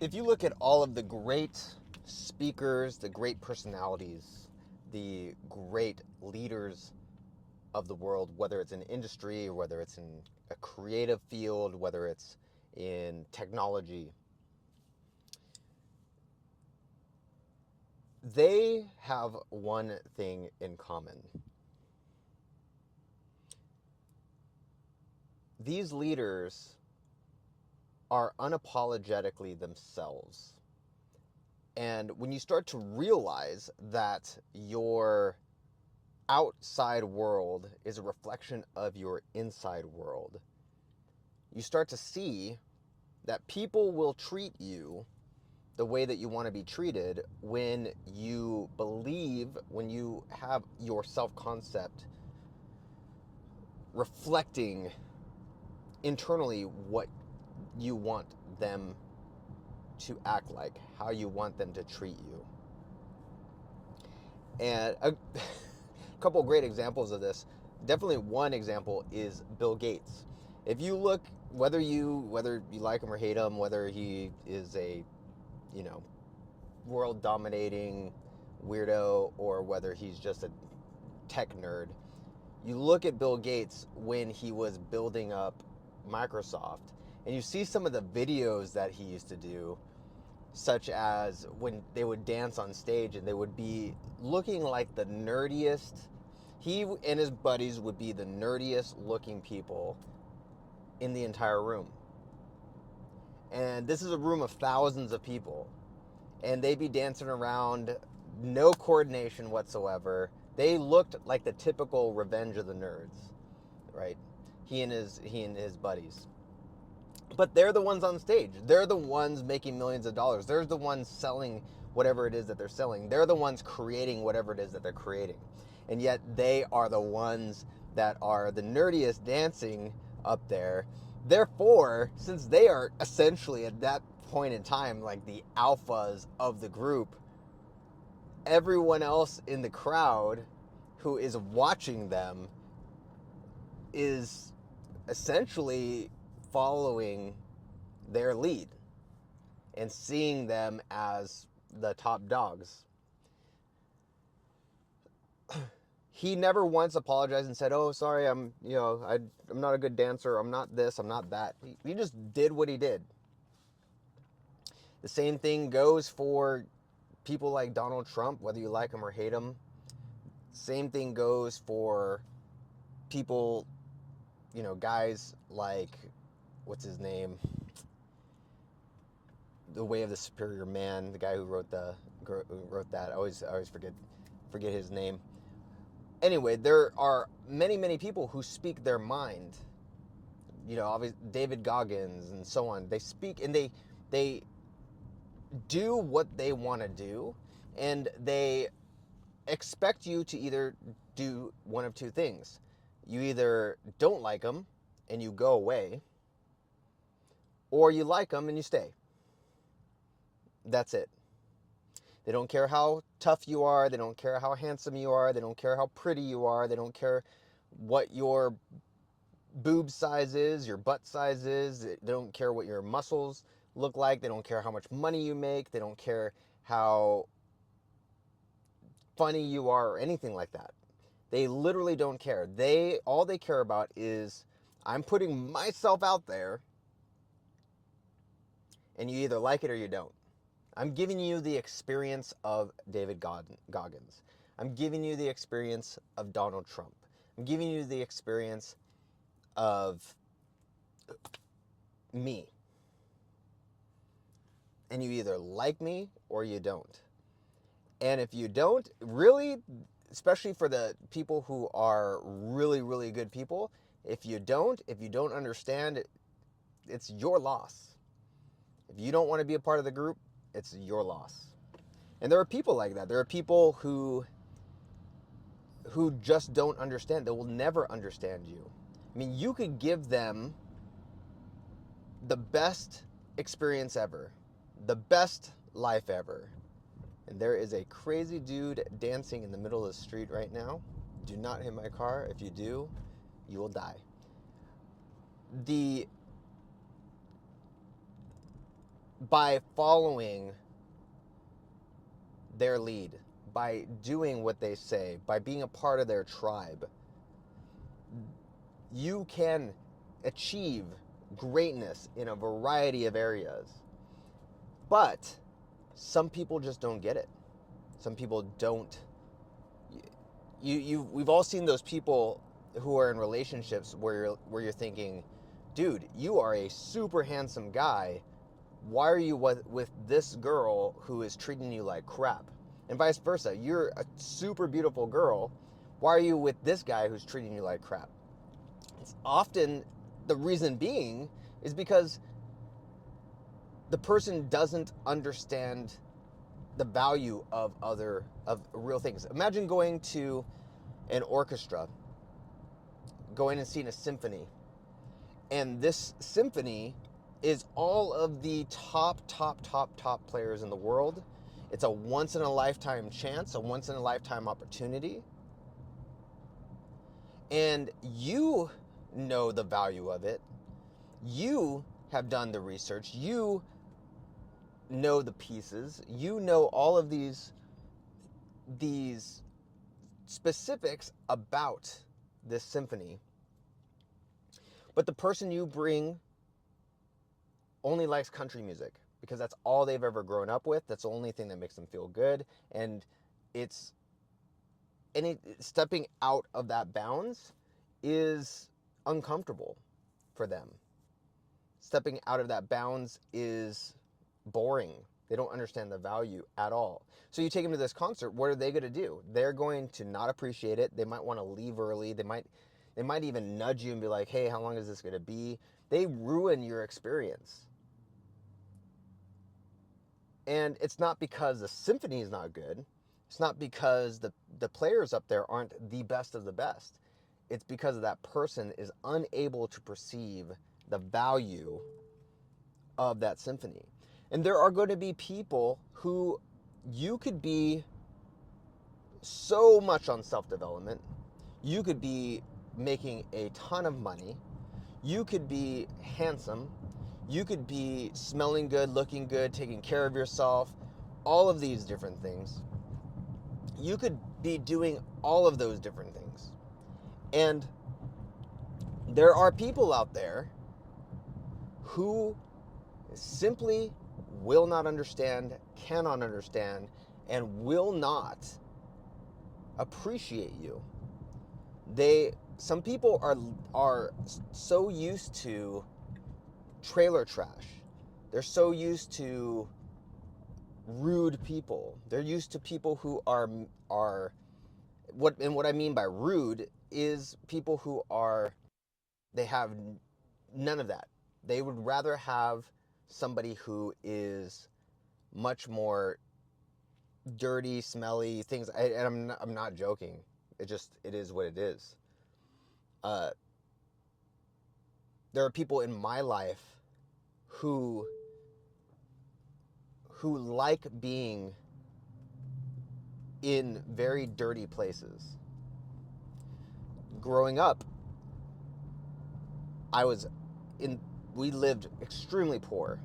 If you look at all of the great speakers, the great personalities, the great leaders of the world, whether it's in industry or whether it's in a creative field, whether it's in technology, they have one thing in common. These leaders are unapologetically themselves. And when you start to realize that your outside world is a reflection of your inside world, you start to see that people will treat you the way that you want to be treated when you believe, when you have your self-concept reflecting internally what you want them to act like, how you want them to treat you. And a couple great examples of this. Definitely one example is Bill Gates. If you look, whether you like him or hate him, whether he is a, world dominating weirdo or whether he's just a tech nerd, you look at Bill Gates when he was building up Microsoft and you see some of the videos that he used to do, such as when they would dance on stage and they would be looking like the nerdiest. He and his buddies would be the nerdiest looking people in the entire room. And this is a room of thousands of people. And they'd be dancing around, no coordination whatsoever. They looked like the typical Revenge of the Nerds, right? He and his buddies. But they're the ones on stage. They're the ones making millions of dollars. They're the ones selling whatever it is that they're selling. They're the ones creating whatever it is that they're creating. And yet they are the ones that are the nerdiest dancing up there. Therefore, since they are essentially at that point in time like the alphas of the group, everyone else in the crowd who is watching them is essentially following their lead and seeing them as the top dogs. He never once apologized and said, "Oh, sorry, I'm not a good dancer. I'm not this. I'm not that." He just did what he did. The same thing goes for people like Donald Trump, whether you like him or hate him. Same thing goes for people, guys like, what's his name? The Way of the Superior Man, the guy who wrote that. I always forget his name. Anyway, there are many people who speak their mind. Obviously David Goggins and so on. They speak and they do what they want to do, and they expect you to either do one of two things. You either don't like them and you go away, or you like them and you stay. That's it. They don't care how tough you are. They don't care how handsome you are. They don't care how pretty you are. They don't care what your boob size is, your butt size is. They don't care what your muscles look like. They don't care how much money you make. They don't care how funny you are or anything like that. They literally don't care. All they care about is, I'm putting myself out there and you either like it or you don't. I'm giving you the experience of David Goggins. I'm giving you the experience of Donald Trump. I'm giving you the experience of me. And you either like me or you don't. And if you don't, really, especially for the people who are really, really good people, if you don't understand, it's your loss. If you don't want to be a part of the group, it's your loss. And there are people like that. There are people who just don't understand. They will never understand you. I mean, you could give them the best experience ever, the best life ever. And there is a crazy dude dancing in the middle of the street right now. Do not hit my car. If you do, you will die. The by following their lead, by doing what they say, by being a part of their tribe, you can achieve greatness in a variety of areas. But some people just don't get it. Some people don't. We've all seen those people who are in relationships where you're thinking, dude, you are a super handsome guy. Why are you with this girl who is treating you like crap? And vice versa. You're a super beautiful girl. Why are you with this guy who's treating you like crap? It's often the reason being is because the person doesn't understand the value of real things. Imagine going to an orchestra, going and seeing a symphony, and this symphony is all of the top players in the world. It's a once in a lifetime chance, a once in a lifetime opportunity, and you know the value of it. You have done the research. You know the pieces. You know all of these specifics about this symphony. But the person you bring only likes country music because that's all they've ever grown up with. That's the only thing that makes them feel good. And stepping out of that bounds is uncomfortable for them. Stepping out of that bounds is boring. They don't understand the value at all. So you take them to this concert, what are they going to do? They're going to not appreciate it. They might want to leave early. They might even nudge you and be like, hey, how long is this going to be? They ruin your experience. And it's not because the symphony is not good. It's not because the players up there aren't the best of the best. It's because that person is unable to perceive the value of that symphony. And there are going to be people who you could be so much on self-development. You could be making a ton of money. You could be handsome. You could be smelling good, looking good, taking care of yourself, all of these different things. You could be doing all of those different things. And there are people out there who simply will not understand, cannot understand, and will not appreciate you. Some people are so used to trailer trash. They're so used to rude people. They're used to people who are what I mean by rude is people who they have none of that. They would rather have somebody who is much more dirty, smelly things. And I'm not joking. It is what it is. There are people in my life who like being in very dirty places. Growing up, we lived extremely poor.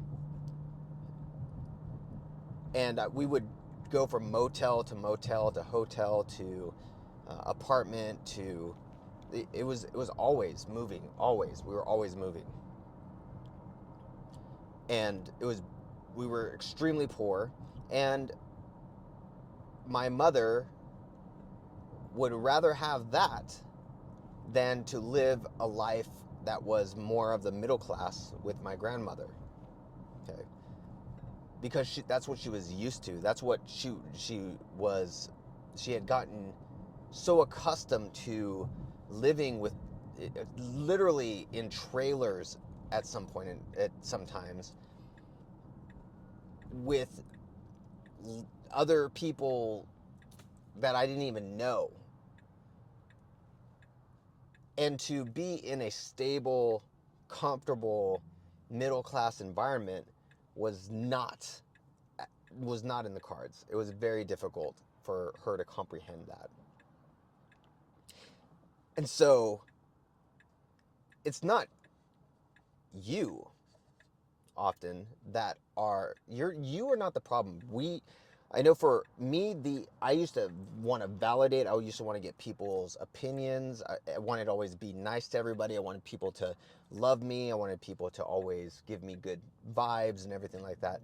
And we would go from motel to motel to hotel to apartment to it was always moving. Always, we were always moving. And we were extremely poor, and my mother would rather have that than to live a life that was more of the middle class with my grandmother. Okay, because that's what she was used to. That's what she had gotten so accustomed to living with, literally in trailers at some point, at sometimes, with other people that I didn't even know. And to be in a stable, comfortable, middle class environment was not in the cards. It was very difficult for her to comprehend that. And so it's not you. often that are you are not the problem. I know for me, I used to want to validate. I used to want to get people's opinions. I wanted to always be nice to everybody. I wanted people to love me. I wanted people to always give me good vibes and everything like that.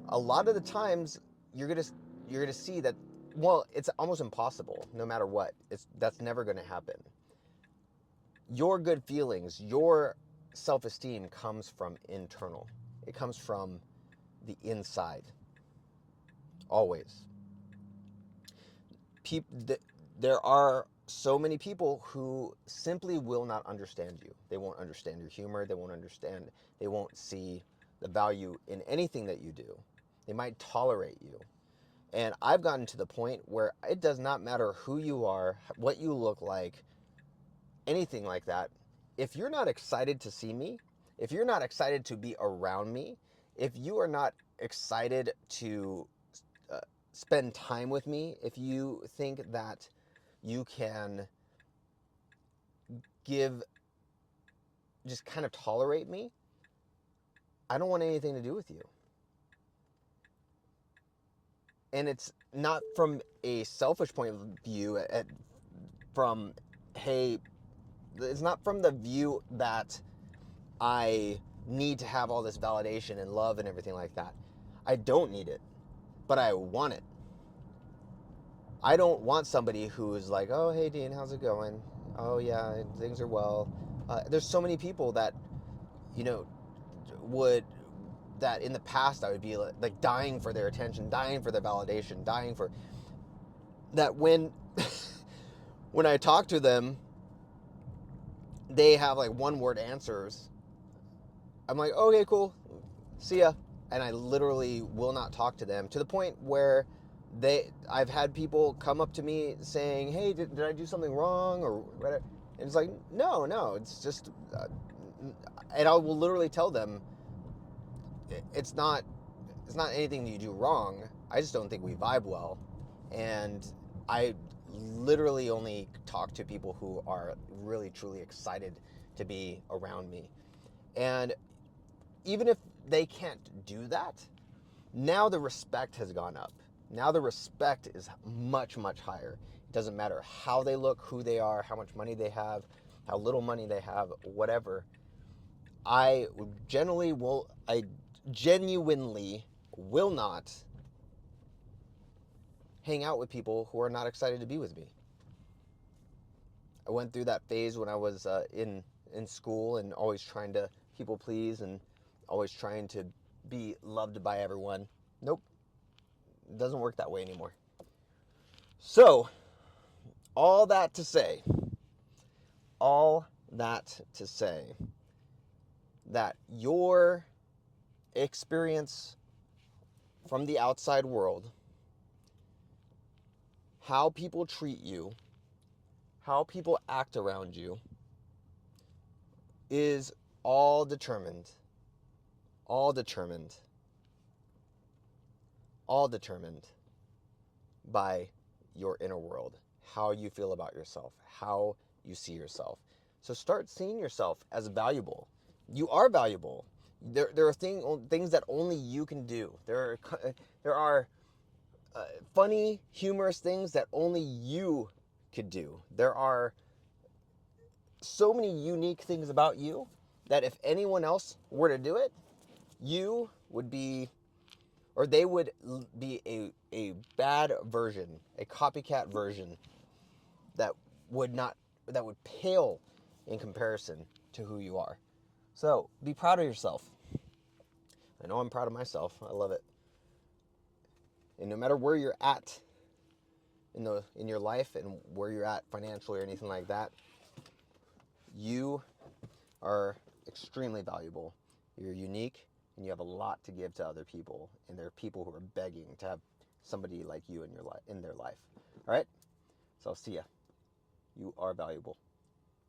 A lot of the times, you're gonna see that. Well, it's almost impossible. No matter what, that's never going to happen. Your good feelings, your self-esteem comes from internal. It comes from the inside. Always. There are so many people who simply will not understand you. They won't understand your humor. They won't see the value in anything that you do. They might tolerate you. And I've gotten to the point where it does not matter who you are, what you look like, anything like that. If you're not excited to see me, if you're not excited to be around me, if you are not excited to spend time with me, if you think that you can just kind of tolerate me, I don't want anything to do with you. And it's not from a selfish point of view, from, hey, it's not from the view that I need to have all this validation and love and everything like that. I don't need it, but I want it. I don't want somebody who is like, oh, hey, Dean, how's it going? Oh, yeah, things are well. There's so many people that, you know, would, that in the past I would be like dying for their attention, dying for their validation, dying for that when, when I talk to them, they have like one word answers. I'm like, okay, cool. See ya. And I literally will not talk to them, to the point where I've had people come up to me saying, hey, did I do something wrong or whatever? And it's like, no, it's just, and I will literally tell them, it's not anything you do wrong. I just don't think we vibe well. And I literally only talk to people who are really, truly excited to be around me. And even if they can't do that, now the respect has gone up. Now the respect is much, much higher. It doesn't matter how they look, who they are, how much money they have, how little money they have, whatever. I genuinely will not hang out with people who are not excited to be with me. I went through that phase when I was in school and always trying to people please and always trying to be loved by everyone. Nope, it doesn't work that way anymore. So, all that to say that your experience from the outside world, how people treat you, how people act around you, is all determined by your inner world, how you feel about yourself, how you see yourself. So start seeing yourself as valuable. You are valuable. There are things that only you can do. There are funny, humorous things that only you could do. There are so many unique things about you that if anyone else were to do it, you would be, or they would be a bad version, a copycat version that would pale in comparison to who you are. So be proud of yourself. I know I'm proud of myself. I love it. And no matter where you're at in your life and where you're at financially or anything like that, you are extremely valuable. You're unique and you have a lot to give to other people. And there are people who are begging to have somebody like you in their life. All right? So I'll see ya. You are valuable.